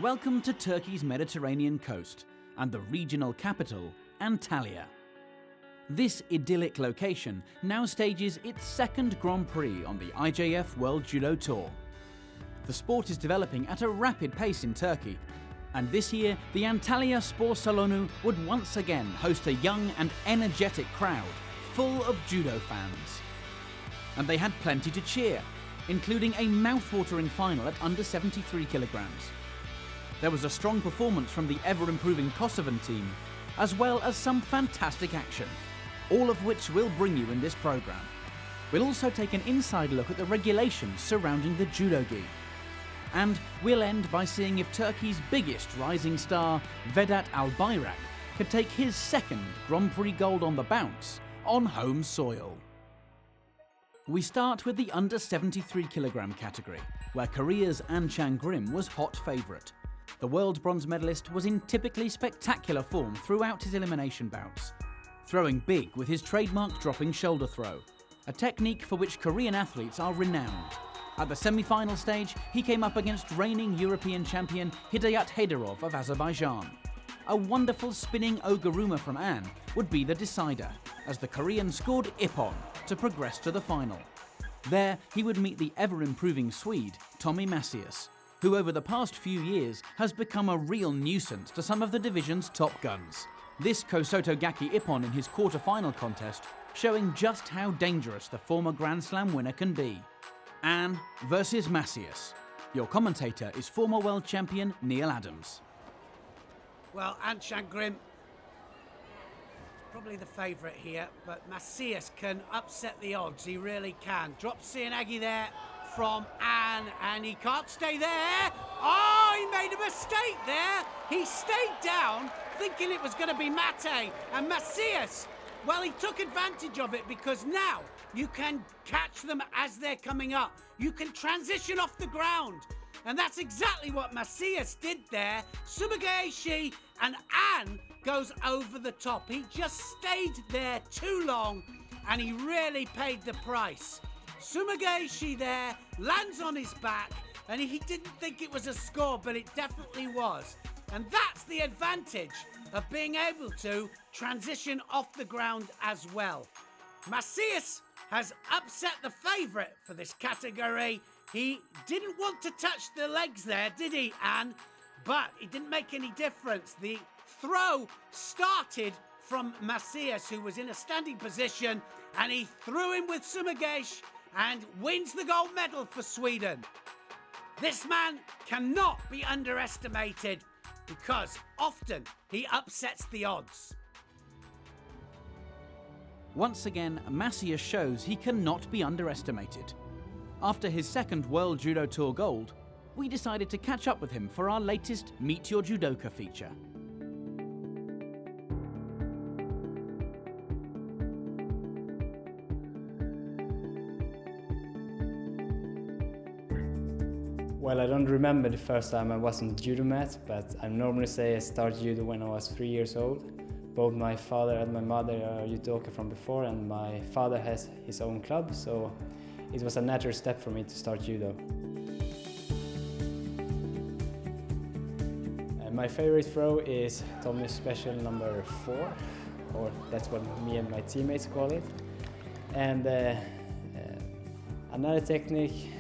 Welcome to Turkey's Mediterranean coast and the regional capital, Antalya. This idyllic location now stages its second Grand Prix on the IJF World Judo Tour. The sport is developing at a rapid pace in Turkey, and this year the Antalya Spor Salonu would once again host a young and energetic crowd full of judo fans. And they had plenty to cheer, including a mouth-watering final at under 73 kilograms. There was a strong performance from the ever-improving Kosovan team, as well as some fantastic action, all of which we'll bring you in this programme. We'll also take an inside look at the regulations surrounding the Judo Key. And we'll end by seeing if Turkey's biggest rising star, Vedat Albayrak, could take his second Grand Prix gold on the bounce on home soil. We start with the under 73 kilogram category, where Korea's An Chang-grim was hot favourite. The world bronze medalist was in typically spectacular form throughout his elimination bouts, throwing big with his trademark dropping shoulder throw, a technique for which Korean athletes are renowned. At the semi-final stage, he came up against reigning European champion Hidayat Haydarov of Azerbaijan. A wonderful spinning oguruma from An would be the decider, as the Korean scored ippon to progress to the final. There, he would meet the ever-improving Swede, Tommy Macias, who over the past few years has become a real nuisance to some of the division's top guns. This Kosoto Gaki ippon in his quarter-final contest, showing just how dangerous the former Grand Slam winner can be. An versus Macias. Your commentator is former world champion Neil Adams. Well, An Chang-grim, probably the favourite here, but Macias can upset the odds, he really can. Drops Sianagi there from An, and he can't stay there. Oh, he made a mistake there. He stayed down, thinking it was going to be Mate, and Macias, well, he took advantage of it because now you can catch them as they're coming up. You can transition off the ground. And that's exactly what Macias did there. Sumigaeshi, and An goes over the top. He just stayed there too long and he really paid the price. Sumigaeshi there lands on his back and he didn't think it was a score, but it definitely was. And that's the advantage of being able to transition off the ground as well. Macias has upset the favourite for this category. He didn't want to touch the legs there, did he, An? But it didn't make any difference. The throw started from Macias, who was in a standing position, and he threw him with Sumigaeshi and wins the gold medal for Sweden. This man cannot be underestimated because often he upsets the odds. Once again, Macias shows he cannot be underestimated. After his second World Judo Tour gold, we decided to catch up with him for our latest Meet Your Judoka feature. Well, I don't remember the first time I was on the judo mat, but I normally say I started judo when I was 3 years old. Both my father and my mother are judoka from before, and my father has his own club, so it was a natural step for me to start judo. My favorite throw is Tommy's special number 4, or that's what me and my teammates call it. And another technique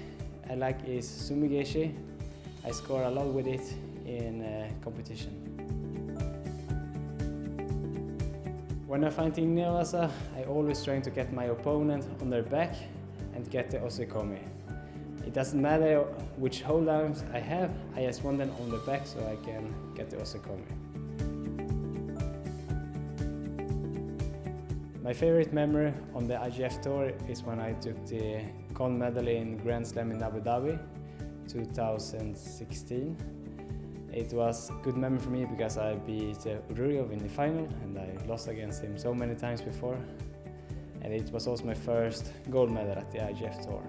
I like is Sumigaeshi. I score a lot with it in competition. When I'm fighting Nora, I always try to get my opponent on their back and get the osekomi. It doesn't matter which hold arms I have, I just want them on the back so I can get the osekomi. My favorite memory on the IJF Tour is when I took the gold medal in Grand Slam in Abu Dhabi 2016. It was a good memory for me because I beat Ururiov in the final and I lost against him so many times before. And it was also my first gold medal at the IJF Tour.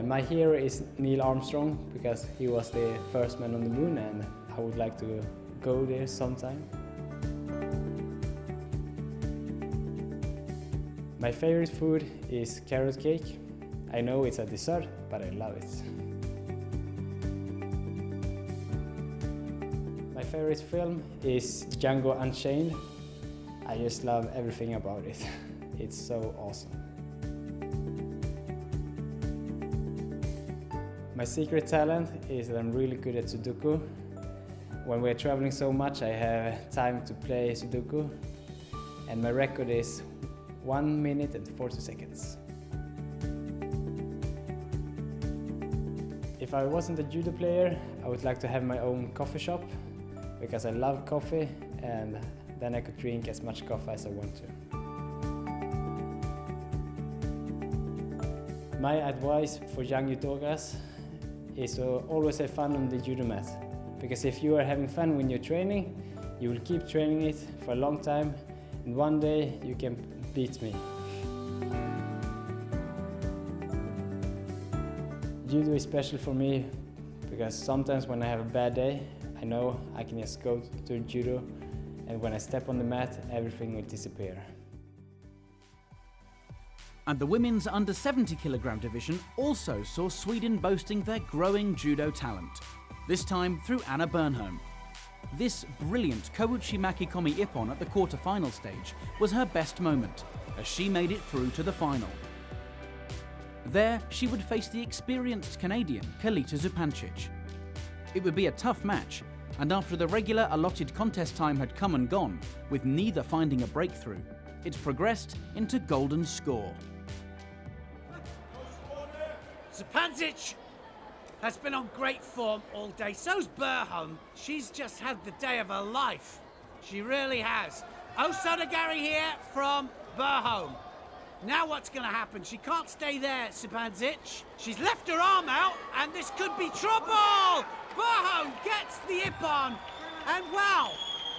My hero is Neil Armstrong because he was the first man on the moon and I would like to go there sometime. My favorite food is carrot cake. I know it's a dessert, but I love it. favorite film is Django Unchained. I just love everything about it. It's so awesome. My secret talent is that I'm really good at Sudoku. When we're traveling so much, I have time to play Sudoku, and my record is 1 minute and 40 seconds. If I wasn't a judo player, I would like to have my own coffee shop, because I love coffee, and then I could drink as much coffee as I want to. My advice for young judokas is to always have fun on the judo mat, because if you are having fun when you're training, you will keep training it for a long time, and one day you can beat me. Judo is special for me because sometimes when I have a bad day, I know I can just go to judo, and when I step on the mat, everything will disappear. And the women's under 70 kilogram division also saw Sweden boasting their growing judo talent, this time through Anna Byrne. This brilliant Kouchi Komi Ippon at the quarter-final stage was her best moment, as she made it through to the final. There, she would face the experienced Canadian Kalita Zupancic. It would be a tough match, and after the regular allotted contest time had come and gone, with neither finding a breakthrough, it progressed into golden score. Zupancic has been on great form all day. So's Byrne. She's just had the day of her life. She really has. Osodagari here from Byrne. Now what's going to happen? She can't stay there, Zupancic. She's left her arm out, and this could be trouble! Byrne gets the Ippon, and wow,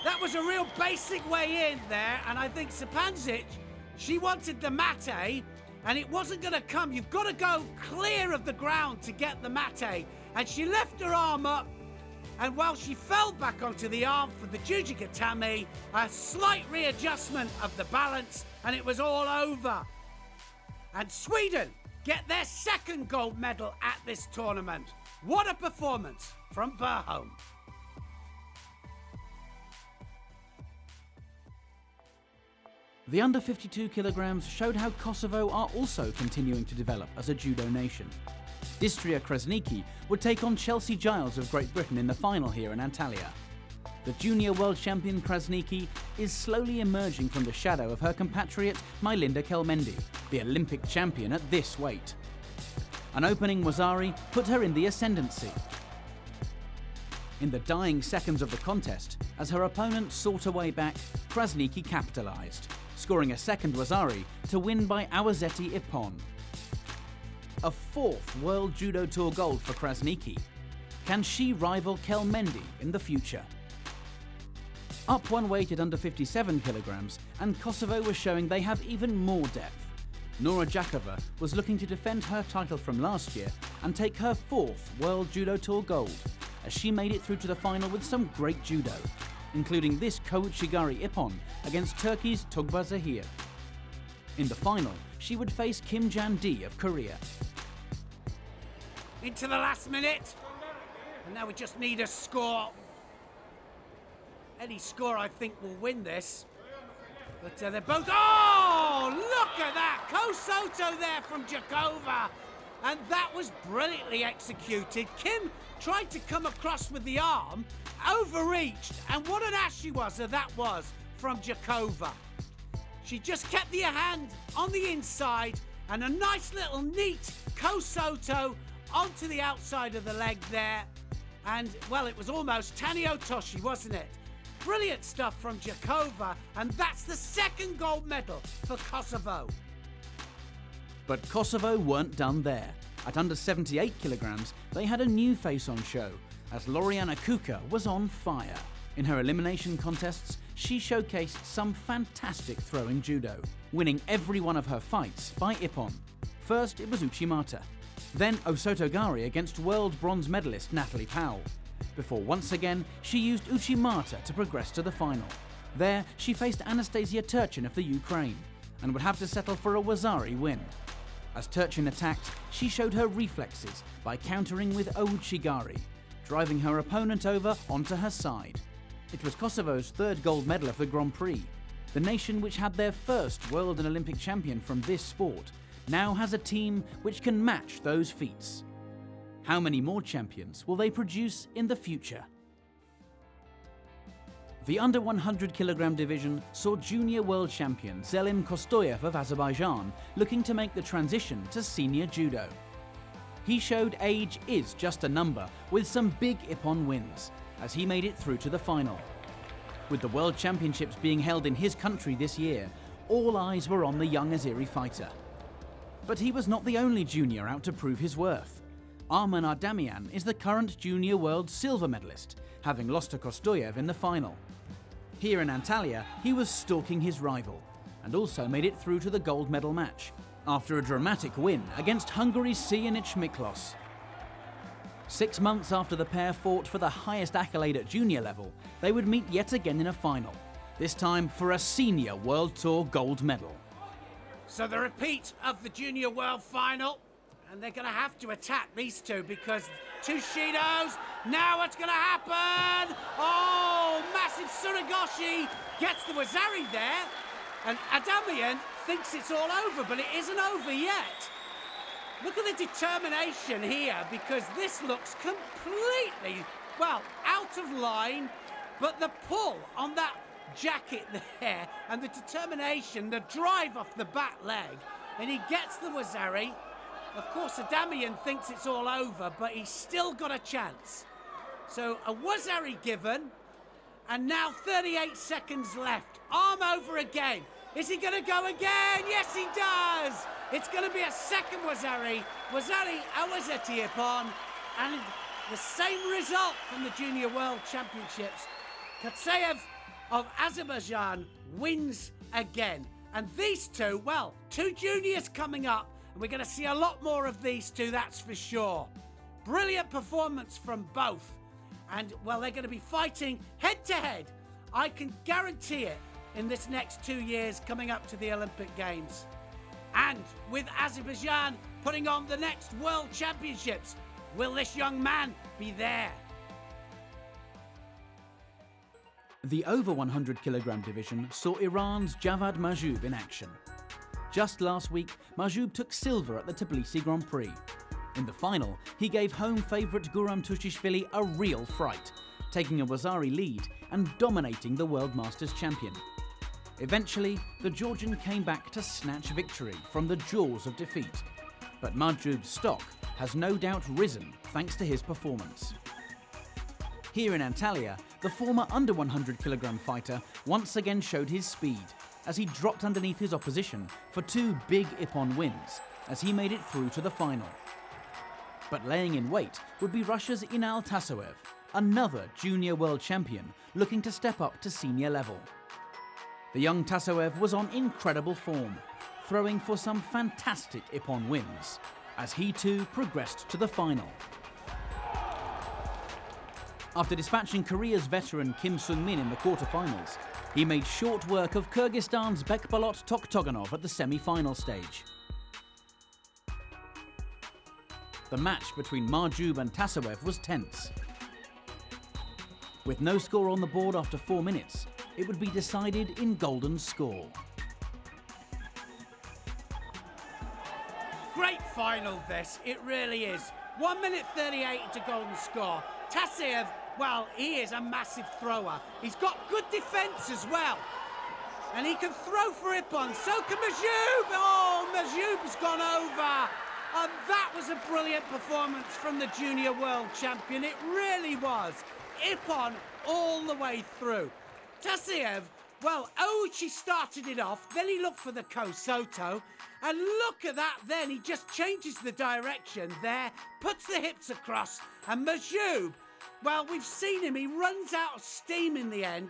that was a real basic way in there, and I think Zupancic, she wanted the mate, and it wasn't going to come. You've got to go clear of the ground to get the mate, and she left her arm up, and while she fell back onto the arm for the Jujigatame, a slight readjustment of the balance, and it was all over. And Sweden get their second gold medal at this tournament. What a performance from Byrne. The under 52 kilograms showed how Kosovo are also continuing to develop as a judo nation. Distria Kresniki would take on Chelsea Giles of Great Britain in the final here in Antalya. The junior world champion Kresniki is slowly emerging from the shadow of her compatriot Mylinda Kelmendi, the Olympic champion at this weight. An opening Wazari put her in the ascendancy. In the dying seconds of the contest, as her opponent sought a way back, Kresniki capitalised, scoring a second Wazari to win by Awazeti Ippon. A fourth World Judo Tour gold for Kresniki. Can she rival Kelmendi in the future? Up one weight at under 57 kilograms, and Kosovo was showing they have even more depth. Nora Jaqobis was looking to defend her title from last year and take her fourth World Judo Tour gold, as she made it through to the final with some great judo, including this Kouchigari Ippon against Turkey's Tugba Zahir. In the final, she would face Kim Jan-dee of Korea. Into the last minute, and now we just need a score. Any score, I think, will win this. But they're both... Oh, look at that! Kosoto there from Jaqobis. And that was brilliantly executed. Kim tried to come across with the arm, overreached, and what an ass she was that was from Jaqobis. She just kept the hand on the inside, and a nice little neat Kosoto onto the outside of the leg there. And, well, it was almost Tanio Toshi, wasn't it? Brilliant stuff from Jaqobis, and that's the second gold medal for Kosovo. But Kosovo weren't done there. At under 78 kilograms, they had a new face on show, as Loriana Cuca was on fire. In her elimination contests, she showcased some fantastic throwing judo, winning every one of her fights by Ippon. First, it was Uchimata. Then Osotogari against world bronze medalist Natalie Powell. Before once again, she used Uchimata to progress to the final. There, she faced Anastasia Turchin of the Ukraine, and would have to settle for a Wazari win. As Turchin attacked, she showed her reflexes by countering with Ouchigari, driving her opponent over onto her side. It was Kosovo's third gold medal of the Grand Prix. The nation which had their first world and Olympic champion from this sport now has a team which can match those feats. How many more champions will they produce in the future? The under 100 kilogram division saw junior world champion Zelim Kostoyev of Azerbaijan looking to make the transition to senior judo. He showed age is just a number with some big ippon wins as he made it through to the final. With the World Championships being held in his country this year, all eyes were on the young Azeri fighter. But he was not the only junior out to prove his worth. Arman Ardamian is the current junior world silver medalist, having lost to Kostoyev in the final. Here in Antalya, he was stalking his rival and also made it through to the gold medal match after a dramatic win against Hungary's Szijanic Miklos. 6 months after the pair fought for the highest accolade at junior level, they would meet yet again in a final, this time for a senior World Tour gold medal. So the repeat of the Junior World Final, and they're going to have to attack these two because two Shidos. Now what's going to happen? Oh, massive Surigoshi gets the Wazari there, and Adamian thinks it's all over, but it isn't over yet. Look at the determination here, because this looks completely, well, out of line, but the pull on that jacket there and the determination, the drive off the back leg, and he gets the Wazari. Of course, Adamian thinks it's all over, but he's still got a chance. So a Wazari given, and now 38 seconds left. Arm over again. Is he going to go again? Yes, he does. It's going to be a second Wazari. Wazari Awazeti upon, and the same result from the Junior World Championships. Katseyev of Azerbaijan wins again. And these two, well, two juniors coming up, and we're going to see a lot more of these two, that's for sure. Brilliant performance from both. And, well, they're going to be fighting head-to-head. I can guarantee it in this next 2 years coming up to the Olympic Games. And with Azerbaijan putting on the next World Championships, will this young man be there? The over 100 kilogram division saw Iran's Javad Mahjoub in action. Just last week, Mahjoub took silver at the Tbilisi Grand Prix. In the final, he gave home favourite Guram Tushishvili a real fright, taking a Wazari lead and dominating the World Masters champion. Eventually, the Georgian came back to snatch victory from the jaws of defeat. But Mahjoub's stock has no doubt risen thanks to his performance. Here in Antalya, the former under 100 kilogram fighter once again showed his speed as he dropped underneath his opposition for two big ippon wins as he made it through to the final. But laying in wait would be Russia's Inal Tasoev, another junior world champion looking to step up to senior level. The young Tasoev was on incredible form, throwing for some fantastic ippon wins, as he too progressed to the final. After dispatching Korea's veteran Kim Sung-min in the quarterfinals, he made short work of Kyrgyzstan's Bekbalot Toktoganov at the semi-final stage. The match between Mahjoub and Tasoev was tense. With no score on the board after 4 minutes, it would be decided in golden score. Great final this, it really is. 1 minute 38 to golden score. Tasoev, well, he is a massive thrower. He's got good defence as well. And he can throw for ippon, so can Mahjoub! Oh, Mahjoub's gone over! And that was a brilliant performance from the junior world champion. It really was. Ippon all the way through. Tasoev, well, Ouchi started it off, then he looked for the Kosoto, and look at that then, he just changes the direction there, puts the hips across, and Mahjoub, well, we've seen him, he runs out of steam in the end,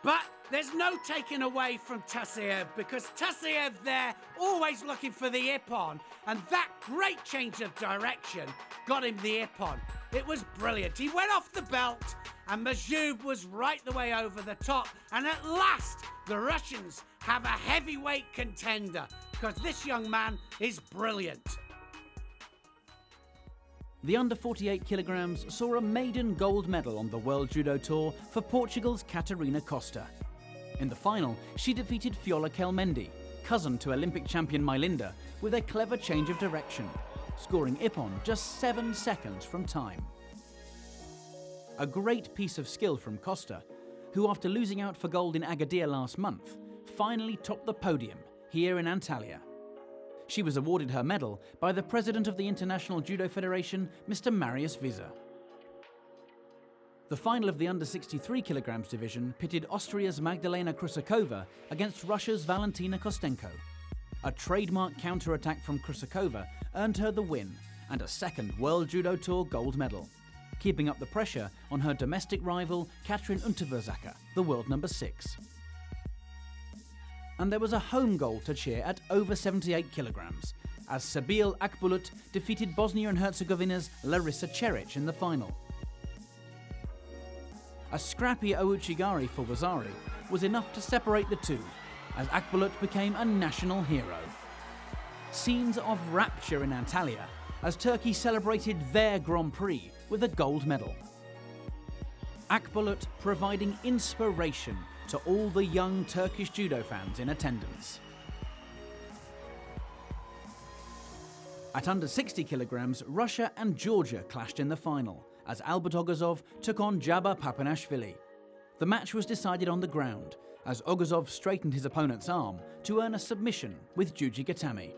but there's no taking away from Tasoev, because Tasoev there, always looking for the ippon, and that great change of direction got him the ippon. It was brilliant. He went off the belt, and Mahjoub was right the way over the top, and at last, the Russians have a heavyweight contender, because this young man is brilliant. The under 48 kilograms saw a maiden gold medal on the World Judo Tour for Portugal's Catarina Costa. In the final, she defeated Fiola Kelmendi, cousin to Olympic champion Mylinda, with a clever change of direction, scoring ippon just 7 seconds from time. A great piece of skill from Costa, who after losing out for gold in Agadir last month, finally topped the podium here in Antalya. She was awarded her medal by the president of the International Judo Federation, Mr. Marius Visa. The final of the under 63 kilograms division pitted Austria's Magdalena Krusakova against Russia's Valentina Kostenko. A trademark counter-attack from Krusakova earned her the win and a second World Judo Tour gold medal, keeping up the pressure on her domestic rival Katrin Unterverzacker, the world number 6. And there was a home goal to cheer at over 78 kilograms, as Sabil Akbulut defeated Bosnia and Herzegovina's Larissa Ceric in the final. A scrappy Ouchigari for Wazari was enough to separate the two, as Akbulut became a national hero. Scenes of rapture in Antalya as Turkey celebrated their Grand Prix with a gold medal. Akbulut providing inspiration to all the young Turkish judo fans in attendance. At under 60 kilograms, Russia and Georgia clashed in the final, as Albert Ogazov took on Jaba Papanashvili. The match was decided on the ground, as Ogazov straightened his opponent's arm to earn a submission with Juji Gatami.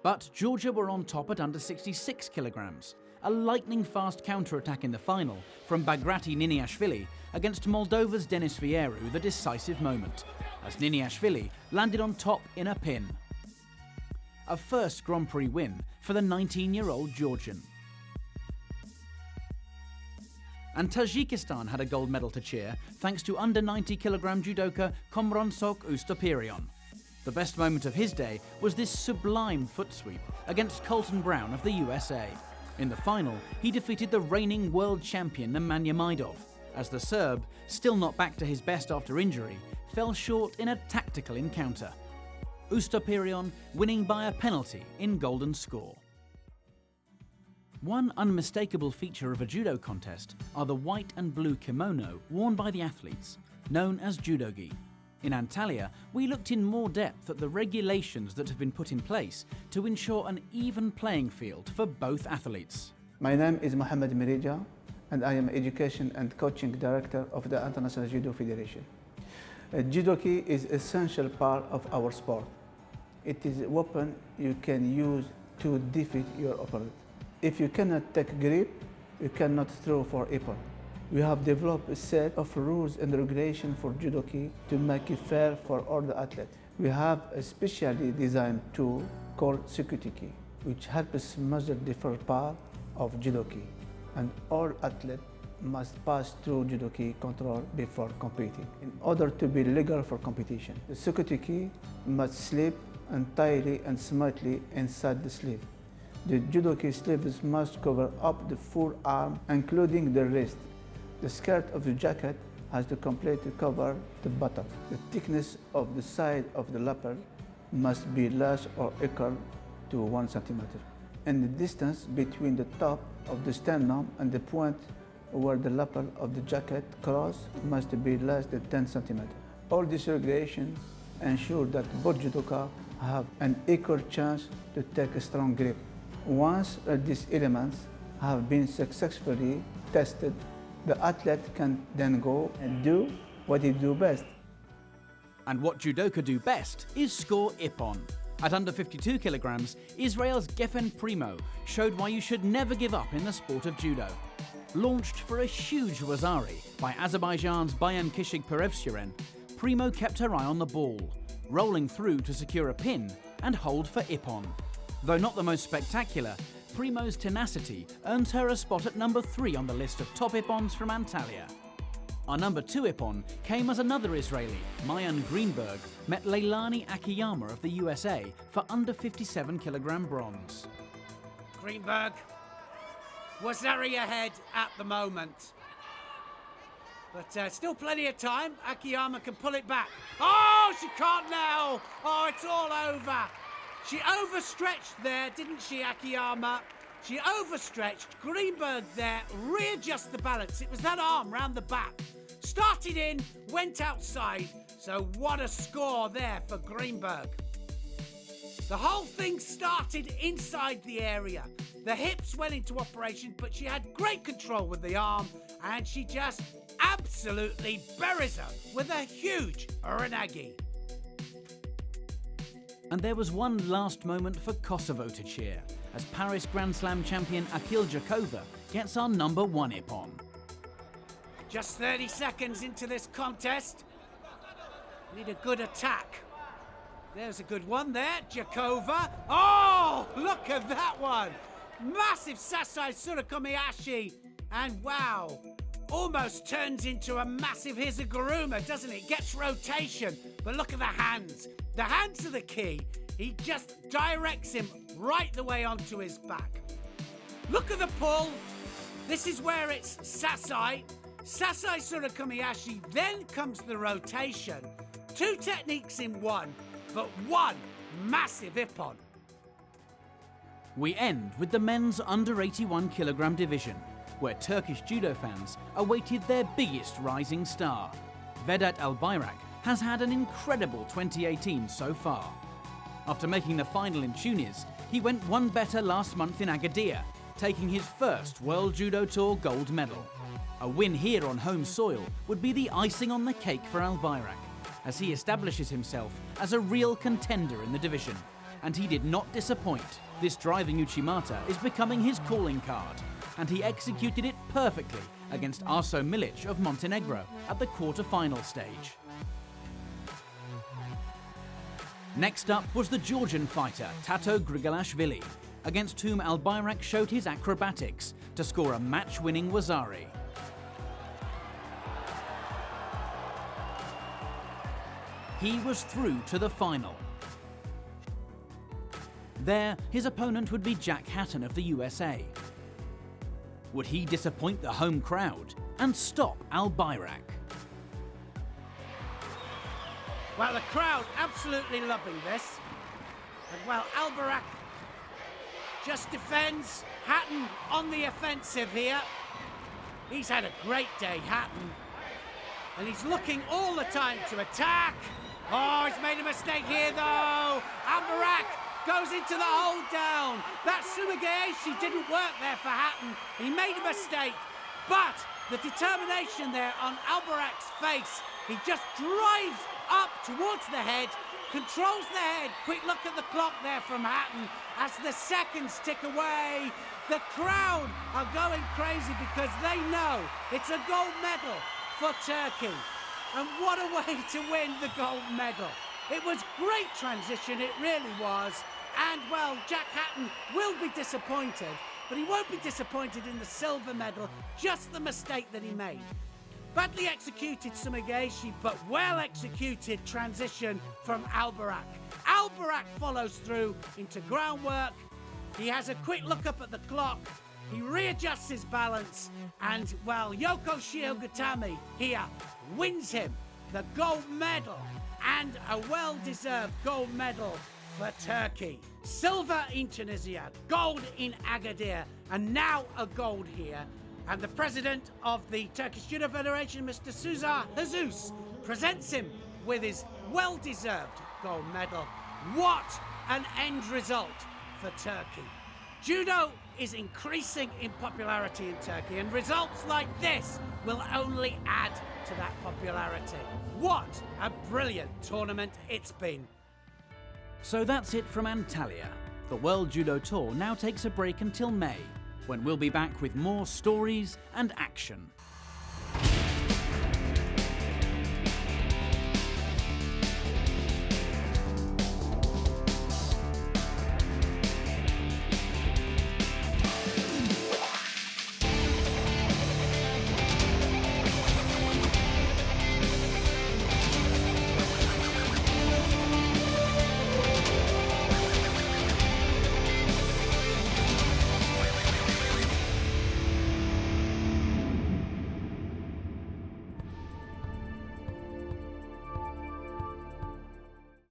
But Georgia were on top at under 66 kilograms, a lightning-fast counter-attack in the final from Bagrati Niniashvili against Moldova's Denis Vieru the decisive moment, as Niniashvili landed on top in a pin. A first Grand Prix win for the 19-year-old Georgian. And Tajikistan had a gold medal to cheer thanks to under 90 kilogram judoka Komronsok Ustopirion. The best moment of his day was this sublime foot sweep against Colton Brown of the USA. In the final, he defeated the reigning world champion Nemanja Majdov, as the Serb, still not back to his best after injury, fell short in a tactical encounter. Ustopirion winning by a penalty in golden score. One unmistakable feature of a judo contest are the white and blue kimono worn by the athletes, known as Judo Key. In Antalya, we looked in more depth at the regulations that have been put in place to ensure an even playing field for both athletes. My name is Mohamed Merija, and I am Education and Coaching Director of the International Judo Federation. Judo Key is an essential part of our sport. It is a weapon you can use to defeat your opponent. If you cannot take grip, you cannot throw for ippon. We have developed a set of rules and regulations for Judo Key to make it fair for all the athletes. We have a specially designed tool called Security Key, which helps measure different parts of Judo Key, and all athletes must pass through Judo Key control before competing in order to be legal for competition. The Security Key must slip entirely and smoothly inside the sleeve. The Judo Key sleeves must cover up the full arm, including the wrist. The skirt of the jacket has to completely cover the bottom. The thickness of the side of the lapel must be less or equal to 1 centimeter. And the distance between the top of the sternum and the point where the lapel of the jacket cross must be less than 10 centimeters. All these regulations ensure that both judoka have an equal chance to take a strong grip. Once these elements have been successfully tested, the athlete can then go and do what he do best. And what judoka do best is score ippon. At under 52 kilograms, Israel's Geffen Primo showed why you should never give up in the sport of judo. Launched for a huge wazari by Azerbaijan's Bayan Kishig Perevshiren, Primo kept her eye on the ball, rolling through to secure a pin and hold for ippon. Though not the most spectacular, Primo's tenacity earns her a spot at number 3 on the list of top ippons from Antalya. Our number 2 ippon came as another Israeli, Mayan Greenberg, met Leilani Akiyama of the USA for under 57 kilogram bronze. Greenberg, Wazari ahead at the moment. But still plenty of time. Akiyama can pull it back. Oh, she can't now. Oh, it's all over. She overstretched there, didn't she, Akiyama? She overstretched. Greenberg there readjusts the balance. It was that arm round the back. Started in, went outside. So what a score there for Greenberg. The whole thing started inside the area. The hips went into operation, but she had great control with the arm, and she just absolutely buries her with a huge renagi. And there was one last moment for Kosovo to cheer, as Paris Grand Slam champion Akil Jaqobis gets our #1 ippon. Just 30 seconds into this contest. Need a good attack. There's a good one there, Jaqobis. Oh, look at that one. Massive Sasai Surakomiyashi. And wow, almost turns into a massive Hizaguruma, doesn't it? Gets rotation, but look at the hands. The hands are the key. He just directs him right the way onto his back. Look at the pull. This is where it's Sasai. Sasai Surakomiyashi, then comes the rotation. Two techniques in one, but one massive ippon. We end with the men's under 81 kilogram division, where Turkish judo fans awaited their biggest rising star. Vedat Albayrak has had an incredible 2018 so far. After making the final in Tunis, he went one better last month in Agadir, taking his first World Judo Tour gold medal. A win here on home soil would be the icing on the cake for Albayrak, as he establishes himself as a real contender in the division. And he did not disappoint. This driving Uchimata is becoming his calling card, and he executed it perfectly against Arso Milic of Montenegro at the quarter-final stage. Next up was the Georgian fighter Tato Grigalashvili, against whom Albayrak showed his acrobatics to score a match-winning Wazari. He was through to the final. There, his opponent would be Jack Hatton of the USA. Would he disappoint the home crowd and stop Albayrak? Well, the crowd absolutely loving this. And well, Albayrak just defends. Hatton on the offensive here. He's had a great day, Hatton. And he's looking all the time to attack. Oh, he's made a mistake here though. Albayrak goes into the hold down. That Sumigaeshi didn't work there for Hatton. He made a mistake, but the determination there on Albayrak's face, he just drives up towards the head, controls the head. Quick look at the clock there from Hatton as the seconds tick away. The crowd are going crazy because they know it's a gold medal for Turkey. And what a way to win the gold medal. It was great transition, it really was. And well, Jack Hatton will be disappointed, but he won't be disappointed in the silver medal, just the mistake that he made. Badly executed Sumigaeshi, but well executed transition from Albayrak. Albayrak follows through into groundwork. He has a quick look up at the clock. He readjusts his balance, and well, Yoko Shiogutami here wins him the gold medal, and a well-deserved gold medal for Turkey. Silver in Tunisia, gold in Agadir, and now a gold here. And the president of the Turkish Judo Federation, Mr. Suza Jesus, presents him with his well-deserved gold medal. What an end result for Turkey. Judo is increasing in popularity in Turkey, and results like this will only add to that popularity. What a brilliant tournament it's been. So that's it from Antalya. The World Judo Tour now takes a break until May, when we'll be back with more stories and action.